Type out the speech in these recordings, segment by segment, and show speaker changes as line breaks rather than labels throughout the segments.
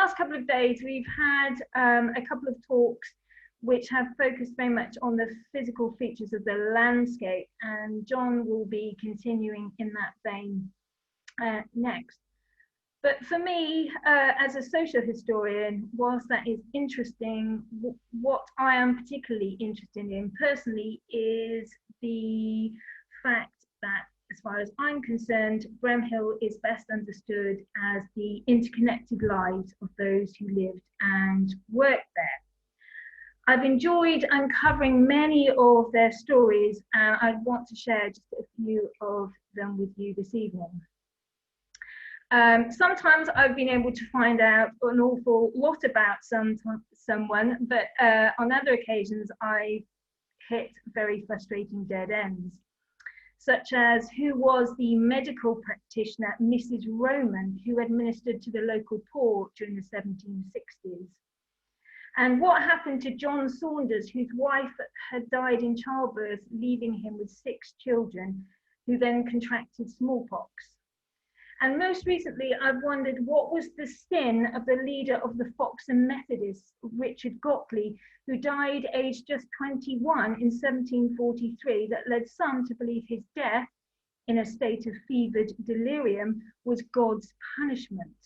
last couple of days, we've had a couple of talks which have focused very much on the physical features of the landscape, and John will be continuing in that vein next. But for me, as a social historian, whilst that is interesting, what I am particularly interested in personally is the fact that, as far as I'm concerned, Bremhill is best understood as the interconnected lives of those who lived and worked there. I've enjoyed uncovering many of their stories, and I want to share just a few of them with you this evening. Sometimes I've been able to find out an awful lot about someone, but on other occasions I hit very frustrating dead ends, such as who was the medical practitioner Mrs. Roman, who administered to the local poor during the 1760s. And what happened to John Saunders, whose wife had died in childbirth, leaving him with 6 children, who then contracted smallpox. And most recently, I've wondered what was the sin of the leader of the Foxham Methodists, Richard Gockley, who died aged just 21 in 1743, that led some to believe his death, in a state of fevered delirium, was God's punishment.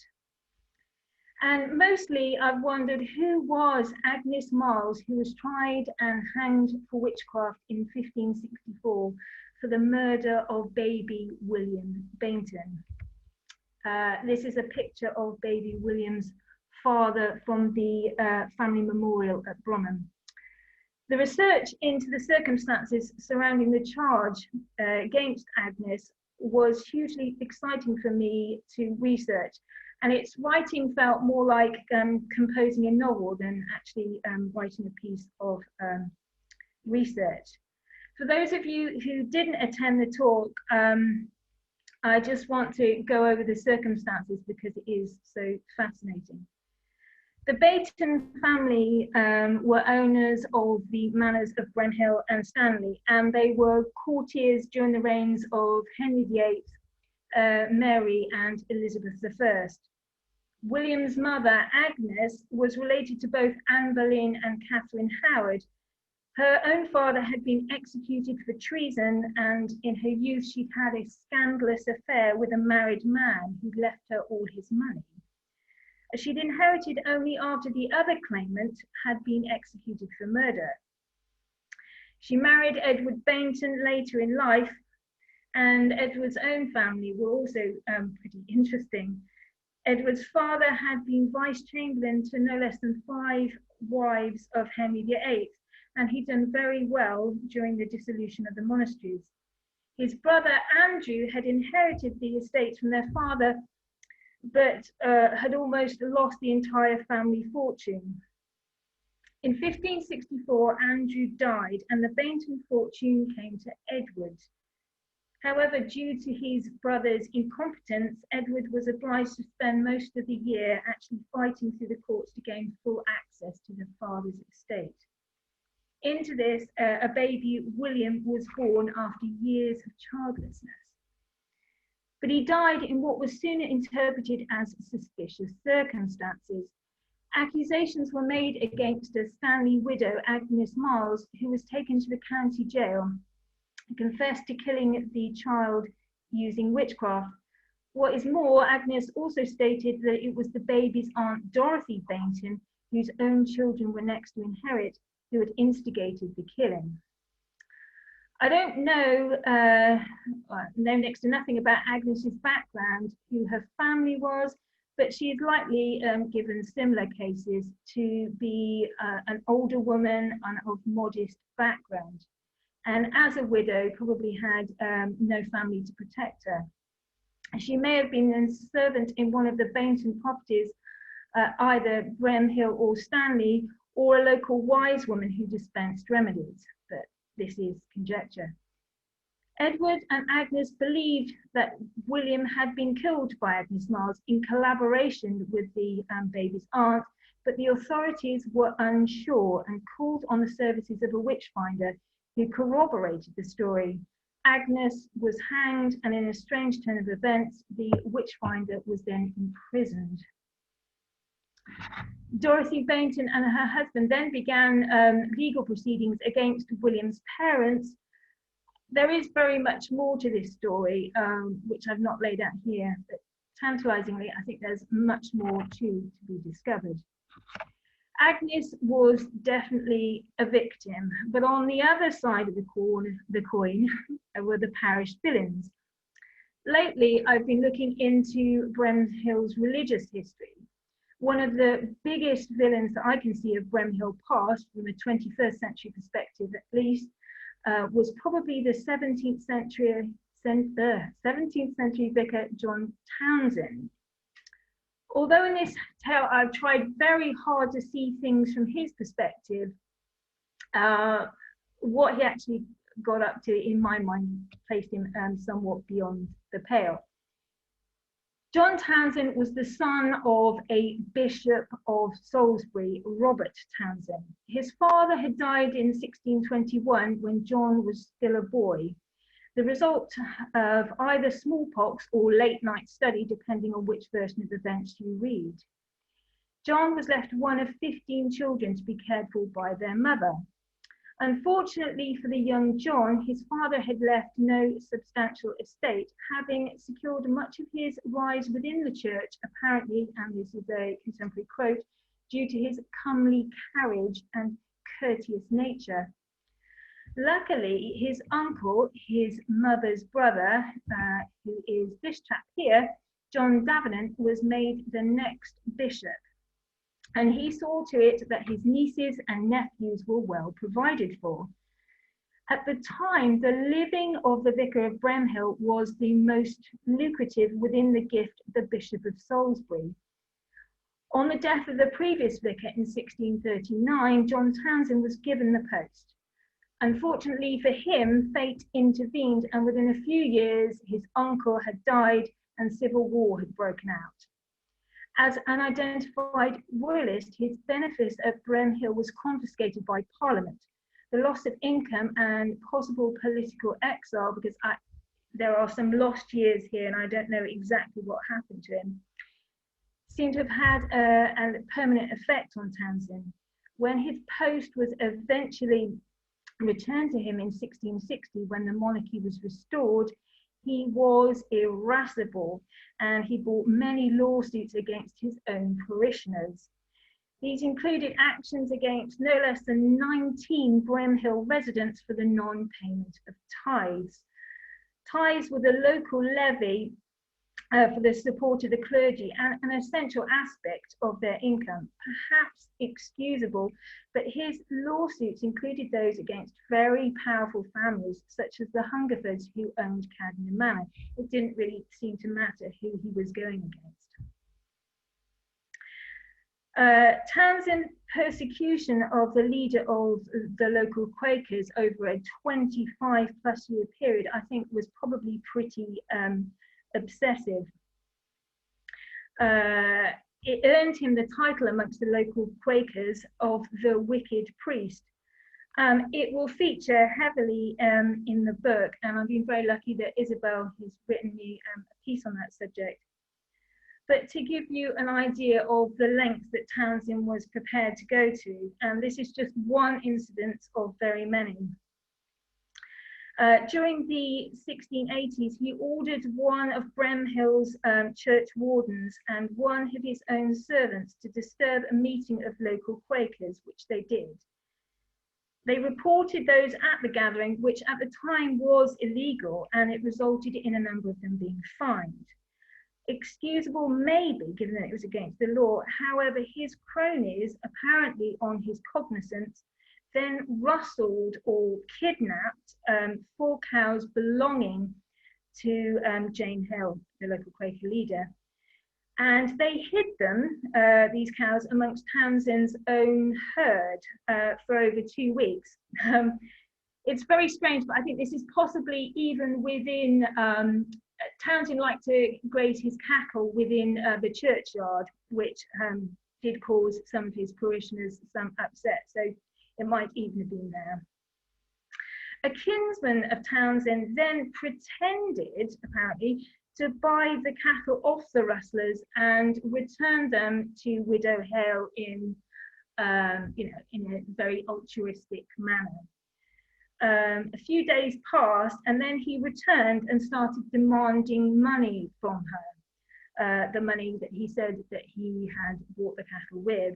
And mostly I've wondered who was Agnes Miles, who was tried and hanged for witchcraft in 1564 for the murder of baby William Bayntun. This is a picture of baby William's father from the family memorial at Bromham. The research into the circumstances surrounding the charge against Agnes was hugely exciting for me to research, and its writing felt more like composing a novel than actually writing a piece of research. For those of you who didn't attend the talk, I just want to go over the circumstances because it is so fascinating. The Bayntun family were owners of the manors of Bremhill and Stanley, and they were courtiers during the reigns of Henry VIII, Mary and Elizabeth I. William's mother, Agnes, was related to both Anne Boleyn and Catherine Howard. Her own father had been executed for treason, and in her youth she'd had a scandalous affair with a married man who'd left her all his money. She'd inherited only after the other claimant had been executed for murder. She married Edward Bayntun later in life, and Edward's own family were also pretty interesting. Edward's father had been vice-chamberlain to no less than 5 wives of Henry VIII, and he'd done very well during the dissolution of the monasteries. His brother Andrew had inherited the estates from their father, but had almost lost the entire family fortune. In 1564, Andrew died, and the Bayntun fortune came to Edward. However, due to his brother's incompetence, Edward was obliged to spend most of the year actually fighting through the courts to gain full access to the father's estate. Into this, a baby William was born after years of childlessness. But he died in what was soon interpreted as suspicious circumstances. Accusations were made against a Stanley widow, Agnes Miles, who was taken to the county jail and confessed to killing the child using witchcraft. What is more, Agnes also stated that it was the baby's aunt Dorothy Bayntun, whose own children were next to inherit, who had instigated the killing. I don't know next to nothing about Agnes's background, who her family was, but she is likely, given similar cases, to be an older woman and of modest background. And as a widow, probably had no family to protect her. She may have been a servant in one of the Bayntun properties, either Bremhill or Stanley, or a local wise woman who dispensed remedies, but this is conjecture. Edward and Agnes believed that William had been killed by Agnes Miles in collaboration with the baby's aunt, but the authorities were unsure and called on the services of a witchfinder who corroborated the story. Agnes was hanged, and in a strange turn of events, the witchfinder was then imprisoned. Dorothy Bayntun and her husband then began legal proceedings against William's parents. There is very much more to this story, which I've not laid out here, but tantalizingly, I think there's much more to be discovered. Agnes was definitely a victim, but on the other side of the coin were the parish villains. Lately, I've been looking into Bremhill's religious history. One of the biggest villains that I can see of Bremhill past, from a 21st century perspective at least, was probably the 17th century vicar John Tounson. Although in this tale I've tried very hard to see things from his perspective, what he actually got up to, in my mind, placed him somewhat beyond the pale. John Tounson was the son of a bishop of Salisbury, Robert Tounson. His father had died in 1621 when John was still a boy, the result of either smallpox or late night study, depending on which version of events you read. John was left one of 15 children to be cared for by their mother. Unfortunately for the young John, his father had left no substantial estate, having secured much of his rise within the church, apparently, and this is a contemporary quote, due to his comely carriage and courteous nature. Luckily, his uncle, his mother's brother, who is this chap here, John Davenant, was made the next bishop. And he saw to it that his nieces and nephews were well provided for. At the time, the living of the Vicar of Bremhill was the most lucrative within the gift of the Bishop of Salisbury. On the death of the previous vicar in 1639, John Tounson was given the post. Unfortunately for him, fate intervened, and within a few years, his uncle had died and civil war had broken out. As an identified royalist, his benefice at Bremhill was confiscated by Parliament. The loss of income and possible political exile, because there are some lost years here and I don't know exactly what happened to him, seemed to have had a permanent effect on Tounson. When his post was eventually returned to him in 1660, when the monarchy was restored, he was irascible and he brought many lawsuits against his own parishioners. These included actions against no less than 19 Bremhill residents for the non-payment of tithes. Tithes were the local levy for the support of the clergy and an essential aspect of their income, perhaps excusable, but his lawsuits included those against very powerful families such as the Hungerfords, who owned Cadney Manor. It didn't really seem to matter who he was going against. Townsend's persecution of the leader of the local Quakers over a 25+ year period, I think, was probably pretty obsessive. It earned him the title amongst the local Quakers of the Wicked Priest. It will feature heavily in the book, and I've been very lucky that Isabel has written me a piece on that subject. But to give you an idea of the lengths that Tounson was prepared to go to, and this is just one incident of very many. During the 1680s, he ordered one of Bremhill's church wardens and one of his own servants to disturb a meeting of local Quakers, which they did. They reported those at the gathering, which at the time was illegal, and it resulted in a number of them being fined. Excusable maybe, given that it was against the law. However, his cronies, apparently on his cognizance, then rustled or kidnapped 4 cows belonging to Jane Hill, the local Quaker leader. And they hid them, these cows, amongst Townsend's own herd for over 2 weeks. It's very strange, but I think this is possibly even within, Townson liked to graze his cattle within the churchyard, which did cause some of his parishioners some upset. So it might even have been there. A kinsman of Townson then pretended, apparently, to buy the cattle off the rustlers and return them to Widow Hale in, in a very altruistic manner. A few days passed, and then he returned and started demanding money from her, the money that he said that he had bought the cattle with.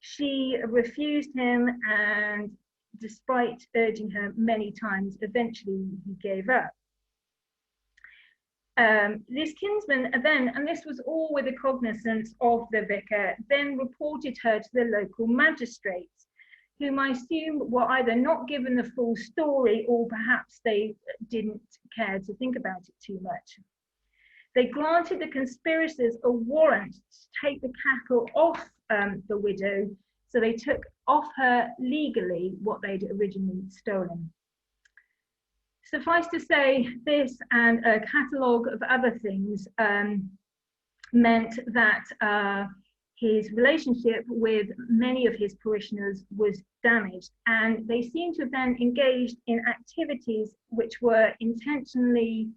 She refused him, and despite urging her many times, eventually he gave up. This kinsman then, and this was all with the cognizance of the vicar, then reported her to the local magistrates, whom I assume were either not given the full story or perhaps they didn't care to think about it too much. They granted the conspirators a warrant to take the cattle off the widow, so they took off her legally what they'd originally stolen. Suffice to say, this and a catalogue of other things meant that his relationship with many of his parishioners was damaged, and they seem to have then engaged in activities which were intentionally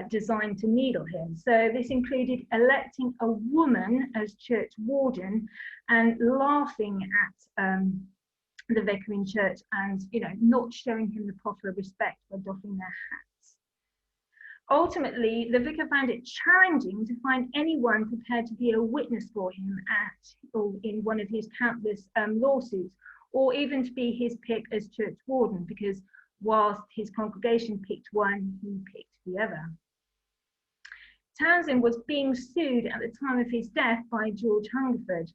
designed to needle him. So this included electing a woman as church warden and laughing at the vicar in church and, not showing him the proper respect by doffing their hats. Ultimately, the vicar found it challenging to find anyone prepared to be a witness for him in one of his countless lawsuits, or even to be his pick as church warden, because whilst his congregation picked one, he picked the other. Tounson was being sued at the time of his death by George Hungerford.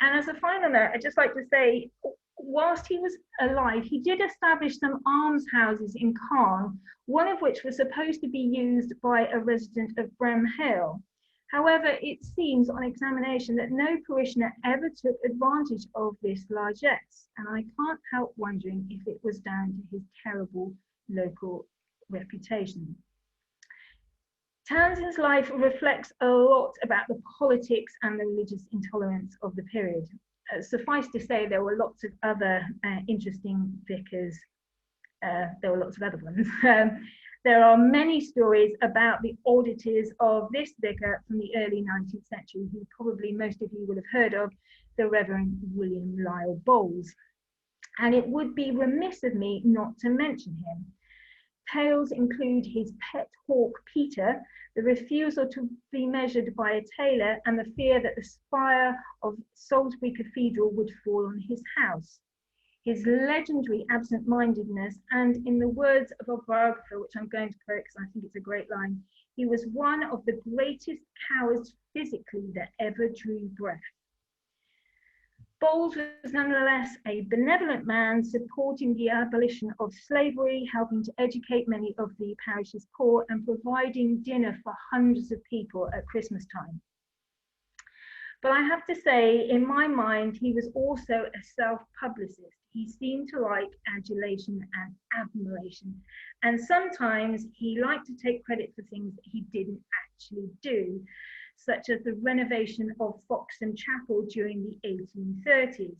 And as a final note, I'd just like to say, whilst he was alive, he did establish some almshouses in Caen, one of which was supposed to be used by a resident of Bremhill. However, it seems on examination that no parishioner ever took advantage of this largesse, and I can't help wondering if it was down to his terrible local reputation. Townson's life reflects a lot about the politics and the religious intolerance of the period. Suffice to say, there were lots of other interesting vicars. There were lots of other ones. There are many stories about the oddities of this vicar from the early 19th century, who probably most of you will have heard of, the Reverend William Lisle Bowles. And it would be remiss of me not to mention him. Tales include his pet hawk Peter, the refusal to be measured by a tailor, and the fear that the spire of Salisbury Cathedral would fall on his house. His legendary absent-mindedness, and in the words of a biographer, which I'm going to quote because I think it's a great line, he was one of the greatest cowards physically that ever drew breath. Bowles was nonetheless a benevolent man, supporting the abolition of slavery, helping to educate many of the parish's poor, and providing dinner for hundreds of people at Christmas time. But I have to say, in my mind, he was also a self-publicist. He seemed to like adulation and admiration, and sometimes he liked to take credit for things that he didn't actually do, such as the renovation of Foxton Chapel during the 1830s.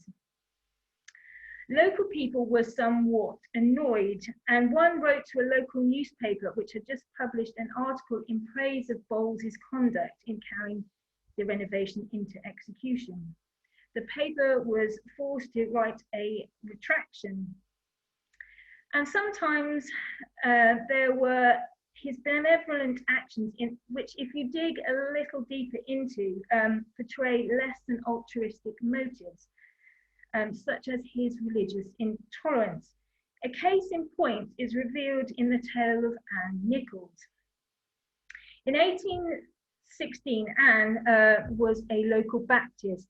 Local people were somewhat annoyed, and one wrote to a local newspaper which had just published an article in praise of Bowles's conduct in carrying the renovation into execution. The paper was forced to write a retraction. And sometimes there were his benevolent actions, in which, if you dig a little deeper into, portray less than altruistic motives, such as his religious intolerance. A case in point is revealed in the tale of Anne Nichols. In 1816, Anne was a local Baptist,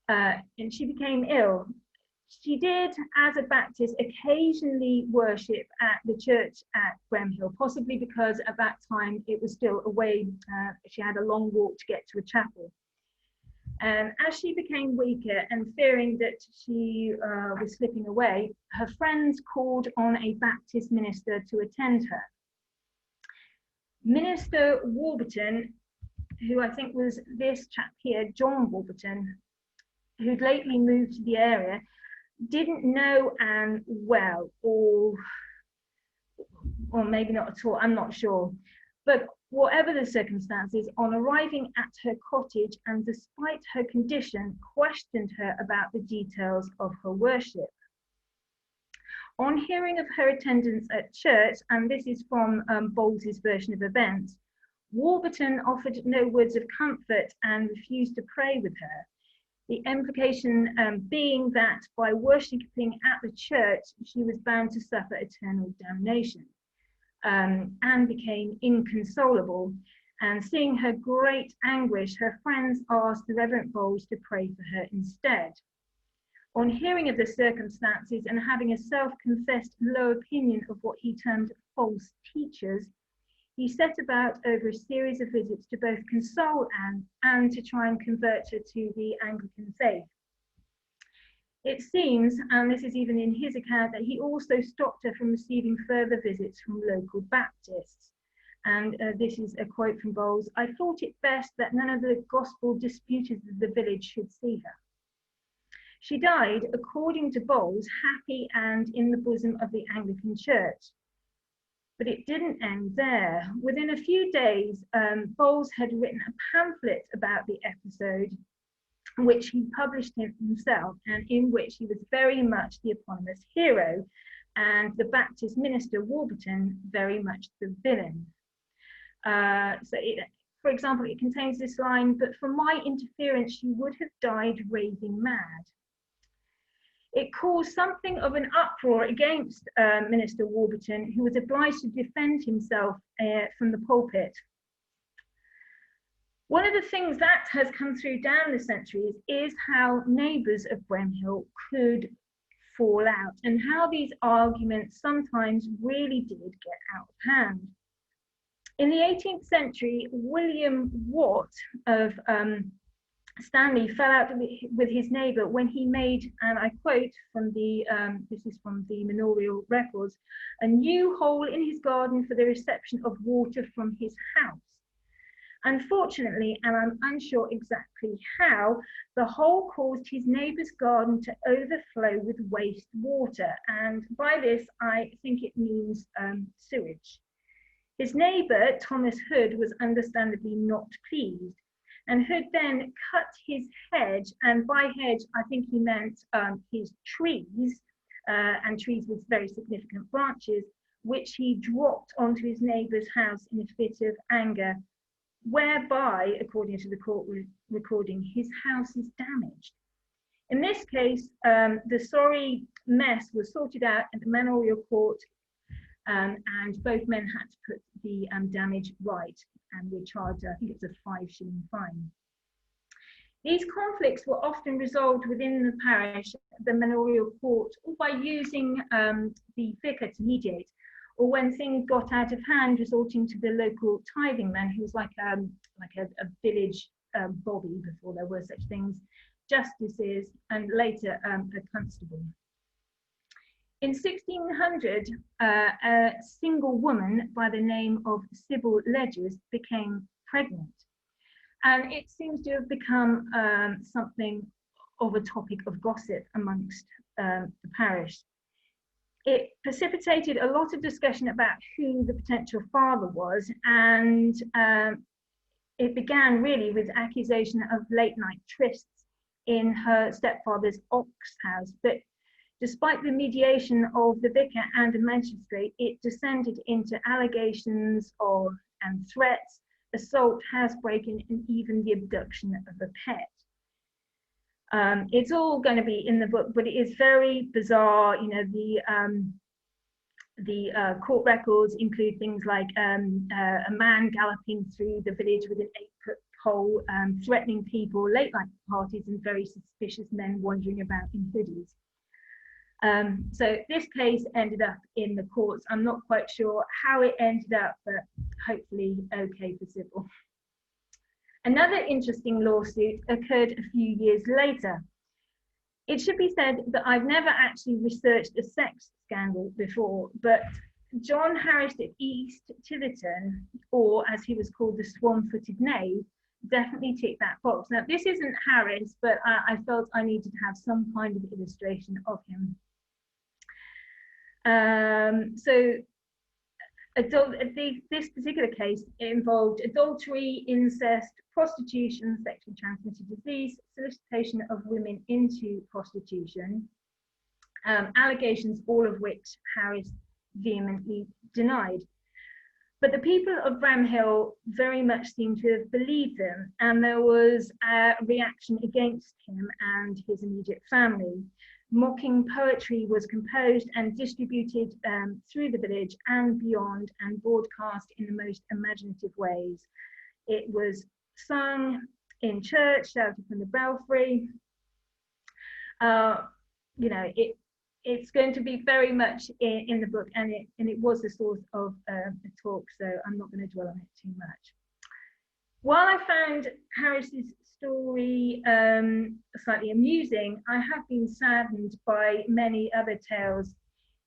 and she became ill. She did, as a Baptist, occasionally worship at the church at Bremhill, possibly because at that time it was still away. She had a long walk to get to a chapel. And as she became weaker and fearing that she was slipping away, her friends called on a Baptist minister to attend her. Minister Warburton, who I think was this chap here, John Warburton, who'd lately moved to the area, didn't know Anne well, or or maybe not at all, I'm not sure. But whatever the circumstances, on arriving at her cottage, and despite her condition, questioned her about the details of her worship. On hearing of her attendance at church, and this is from Bowles's version of events, Warburton offered no words of comfort and refused to pray with her. The implication being that by worshipping at the church, she was bound to suffer eternal damnation, and became inconsolable. And seeing her great anguish, her friends asked the Reverend Bowles to pray for her instead. On hearing of the circumstances and having a self-confessed low opinion of what he termed false teachers, he set about over a series of visits to both console Anne and to try and convert her to the Anglican faith. It seems, and this is even in his account, that he also stopped her from receiving further visits from local Baptists. And this is a quote from Bowles: "I thought it best that none of the gospel disputers of the village should see her." She died, according to Bowles, happy and in the bosom of the Anglican Church. But it didn't end there. Within a few days, Bowles had written a pamphlet about the episode, which he published himself, and in which he was very much the eponymous hero, and the Baptist minister Warburton very much the villain. For example, it contains this line: "But for my interference, she would have died raving mad." It caused something of an uproar against Minister Warburton, who was obliged to defend himself from the pulpit. One of the things that has come through down the centuries is how neighbours of Bremhill could fall out, and how these arguments sometimes really did get out of hand. In the 18th century, William Watt of Stanley fell out with his neighbour when he made, and I quote from the, this is from the manorial records, "a new hole in his garden for the reception of water from his house." Unfortunately, and I'm unsure exactly how, the hole caused his neighbour's garden to overflow with waste water, and by this I think it means sewage. His neighbour, Thomas Hood, was understandably not pleased, and Hood then cut his hedge, and by hedge I think he meant his trees, and trees with very significant branches, which he dropped onto his neighbour's house in a fit of anger, whereby, according to the court recording, his house is damaged. In this case, the sorry mess was sorted out at the manorial court, and both men had to put the damage right, and were charged, I think it's a 5-shilling fine. These conflicts were often resolved within the parish, the manorial court, or by using the vicar to mediate, or when things got out of hand, resorting to the local tithing man, who was like a village bobby before there were such things, justices, and later a constable. In 1600, a single woman by the name of Sybil Ledgers became pregnant, and it seems to have become something of a topic of gossip amongst the parish. It precipitated a lot of discussion about who the potential father was, and it began really with accusation of late-night trysts in her stepfather's ox house. But despite the mediation of the vicar and a magistrate, it descended into allegations of and threats, assault, housebreaking, and even the abduction of a pet. It's all going to be in the book, but it is very bizarre. You know, the court records include things like a man galloping through the village with an 8-foot pole, threatening people, late-night parties, and very suspicious men wandering about in hoodies. So this case ended up in the courts. I'm not quite sure how it ended up, but hopefully okay for Sybil. Another interesting lawsuit occurred a few years later. It should be said that I've never actually researched a sex scandal before, but John Harris at East Tiverton, or as he was called, the Swan-footed Knave, definitely ticked that box. Now, this isn't Harris, but I felt I needed to have some kind of illustration of him. So This particular case involved adultery, incest, prostitution, sexually transmitted disease, solicitation of women into prostitution, allegations all of which Harris vehemently denied. But the people of Bremhill very much seem to have believed them, and there was a reaction against him and his immediate family. Mocking poetry was composed and distributed through the village and beyond, and broadcast in the most imaginative ways. It was sung in church, shouted from the belfry. You know, it's going to be very much in the book, and it was the source of the talk, so I'm not going to dwell on it too much. While I found Harris's story slightly amusing, I have been saddened by many other tales.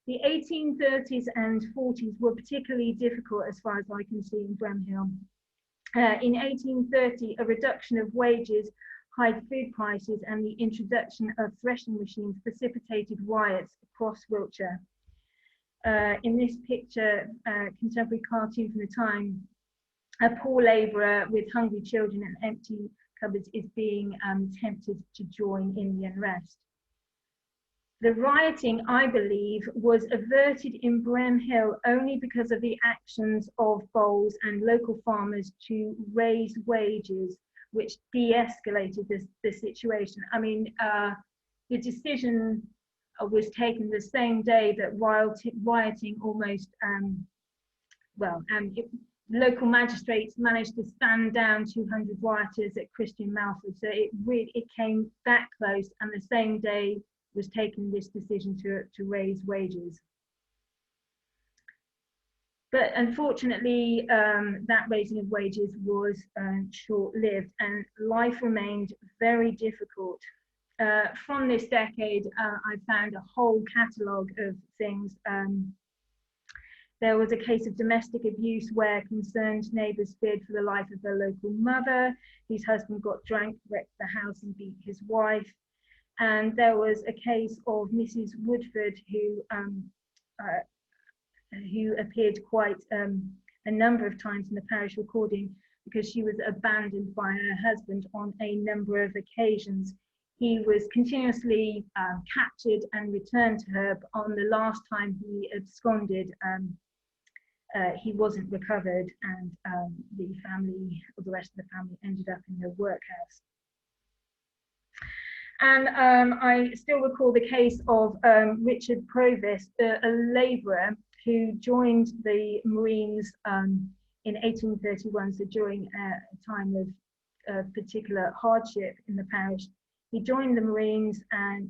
The 1830s and 40s were particularly difficult as far as I can see in Bremhill. In 1830, a reduction of wages, high food prices, and the introduction of threshing machines precipitated riots across Wiltshire. In this picture, contemporary cartoon from the time, a poor labourer with hungry children and empty cupboards is being tempted to join in the unrest. The rioting, I believe, was averted in Bremhill only because of the actions of Bowles and local farmers to raise wages, which de-escalated the situation. I mean, the decision was taken the same day that rioting almost, local magistrates managed to stand down 200 rioters at Christian Malford. So it came that close, and the same day was taken this decision to raise wages. But unfortunately, that raising of wages was short-lived, and life remained very difficult. From this decade, I found a whole catalogue of things. There was a case of domestic abuse where concerned neighbours feared for the life of their local mother, whose husband got drunk, wrecked the house and beat his wife. And there was a case of Mrs. Woodford, who appeared quite a number of times in the parish recording because she was abandoned by her husband on a number of occasions. He was continuously captured and returned to her, but on the last time he absconded, he wasn't recovered, and the rest of the family ended up in the workhouse. And I still recall the case of Richard Provis, a labourer who joined the Marines in 1831, so during a time of particular hardship in the parish. He joined the Marines and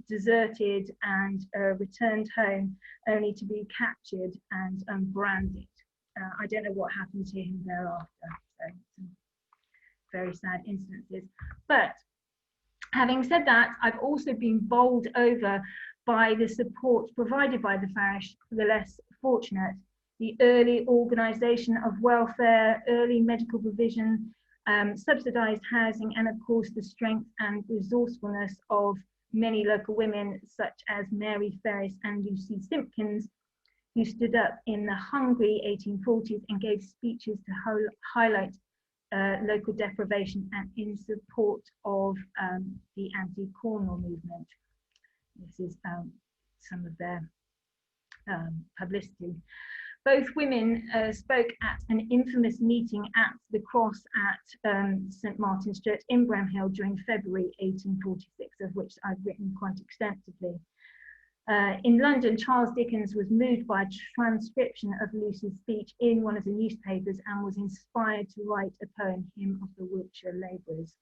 deserted and returned home, only to be captured and branded. I don't know what happened to him thereafter, so some very sad instances. But having said that, I've also been bowled over by the support provided by the parish for the less fortunate, the early organisation of welfare, early medical provision, subsidised housing, and of course the strength and resourcefulness of many local women such as Mary Ferris and Lucy Simpkins, who stood up in the hungry 1840s and gave speeches to highlight local deprivation and in support of the anti-corn law movement. This is some of their publicity. Both women spoke at an infamous meeting at the Cross at St Martin's Church in Bremhill during February 1846, of which I've written quite extensively. In London, Charles Dickens was moved by a transcription of Lucy's speech in one of the newspapers and was inspired to write a poem, Hymn of the Wiltshire Labourers.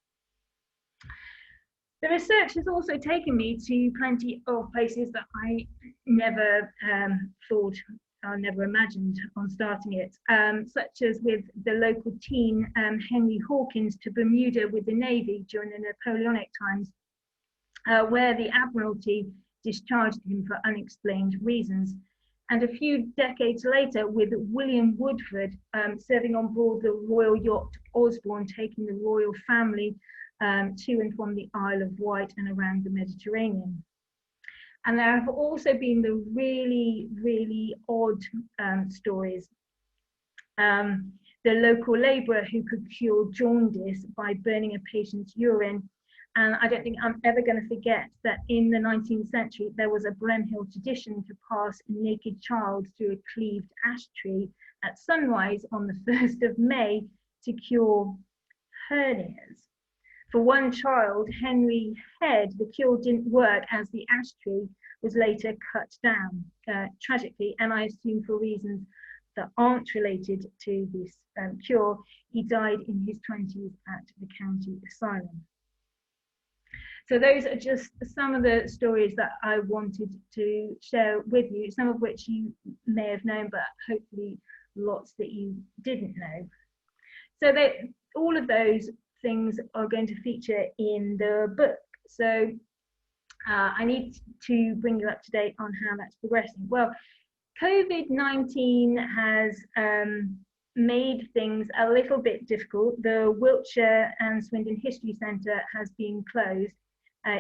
The research has also taken me to plenty of places that I never thought or never imagined on starting it, such as with the local teen Henry Hawkins to Bermuda with the Navy during the Napoleonic times, where the Admiralty discharged him for unexplained reasons. And a few decades later with William Woodford serving on board the royal yacht Osborne, taking the royal family to and from the Isle of Wight and around the Mediterranean. And there have also been the really, really odd stories. The local labourer who could cure jaundice by burning a patient's urine. And I don't think I'm ever going to forget that in the 19th century, there was a Bremhill tradition to pass a naked child through a cleaved ash tree at sunrise on the 1st of May to cure hernias. For one child, Henry Head, the cure didn't work as the ash tree was later cut down, tragically, and I assume for reasons that aren't related to this cure. He died in his 20s at the county asylum. So those are just some of the stories that I wanted to share with you, some of which you may have known, but hopefully lots that you didn't know. So all of those things are going to feature in the book. So I need to bring you up to date on how that's progressing. Well, COVID-19 has made things a little bit difficult. The Wiltshire and Swindon History Centre has been closed.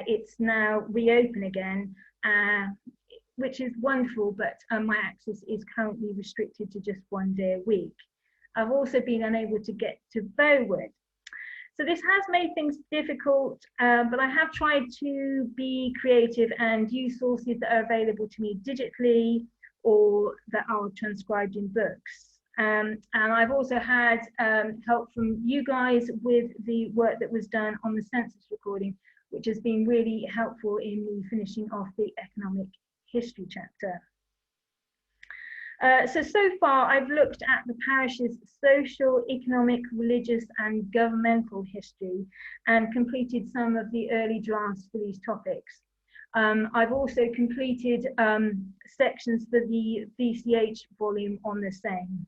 It's now reopened again, which is wonderful, but my access is currently restricted to just 1 day a week. I've also been unable to get to Bowood. So this has made things difficult, but I have tried to be creative and use sources that are available to me digitally or that are transcribed in books. And I've also had help from you guys with the work that was done on the census recording, which has been really helpful in me finishing off the economic history chapter. So far, I've looked at the parish's social, economic, religious and governmental history and completed some of the early drafts for these topics. I've also completed sections for the VCH volume on the same.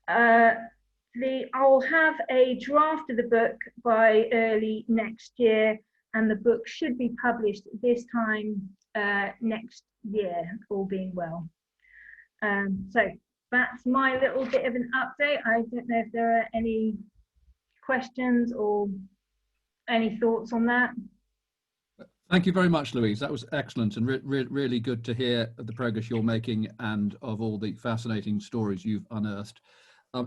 I'll have a draft of the book by early next year, and the book should be published this time next year, all being well. So that's my little bit of an update. I don't know if there are any questions or any thoughts on that.
Thank you very much, Louise. That was excellent and really good to hear of the progress you're making and of all the fascinating stories you've unearthed.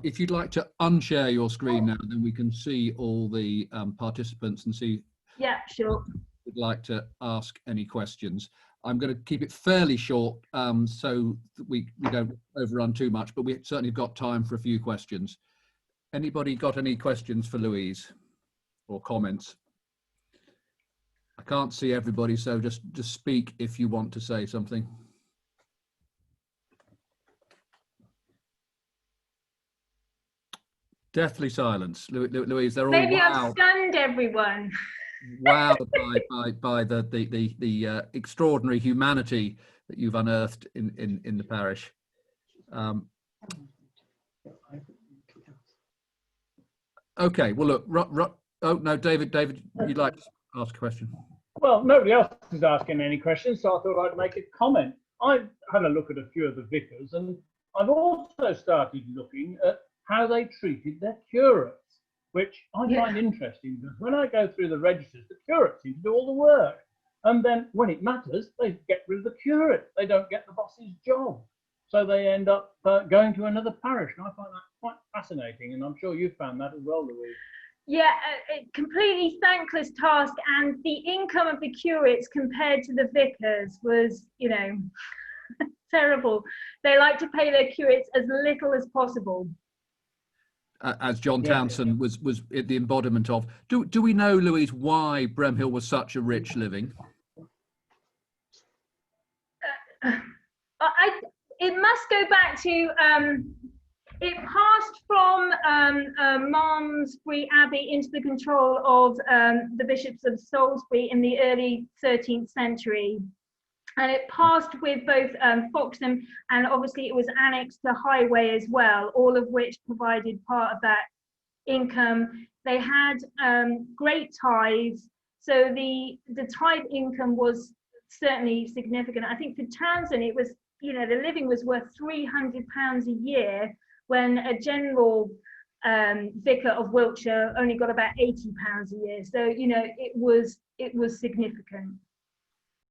If you'd like to unshare your screen now, then we can see all the participants and see.
Yeah, sure.
Would like to ask any questions. I'm going to keep it fairly short so that we don't overrun too much, but we certainly got time for a few questions. Anybody got any questions for Louise or comments? I can't see everybody, so just speak if you want to say something. Deathly silence. Louise, they're all
maybe
wowed.
I've stunned everyone.
Wowed by the extraordinary humanity that you've unearthed in the parish. Okay, well look, oh no, David, you'd like to ask a question?
Well, nobody else is asking any questions, so I thought I'd make a comment. I've had a look at a few of the vicars, and I've also started looking at how they treated their curates, which I find interesting, because when I go through the registers, the curates seem to do all the work. And then when it matters, they get rid of the curate. They don't get the boss's job. So they end up going to another parish. And I find that quite fascinating. And I'm sure you've found that as well, Louise.
Yeah, a completely thankless task. And the income of the curates compared to the vicars was, you know, terrible. They like to pay their curates as little as possible.
As John Tounson was the embodiment of. Do we know, Louise, why Bremhill was such a rich living?
It must go back to it passed from Malmesbury Abbey into the control of the bishops of Salisbury in the early 13th century. And it passed with both Foxham, and obviously it was annexed to Highway as well, all of which provided part of that income. They had great tithes, so the tithe income was certainly significant. I think for Tounson, it was, you know, the living was worth £300 a year, when a general vicar of Wiltshire only got about £80 a year. So, you know, it was significant.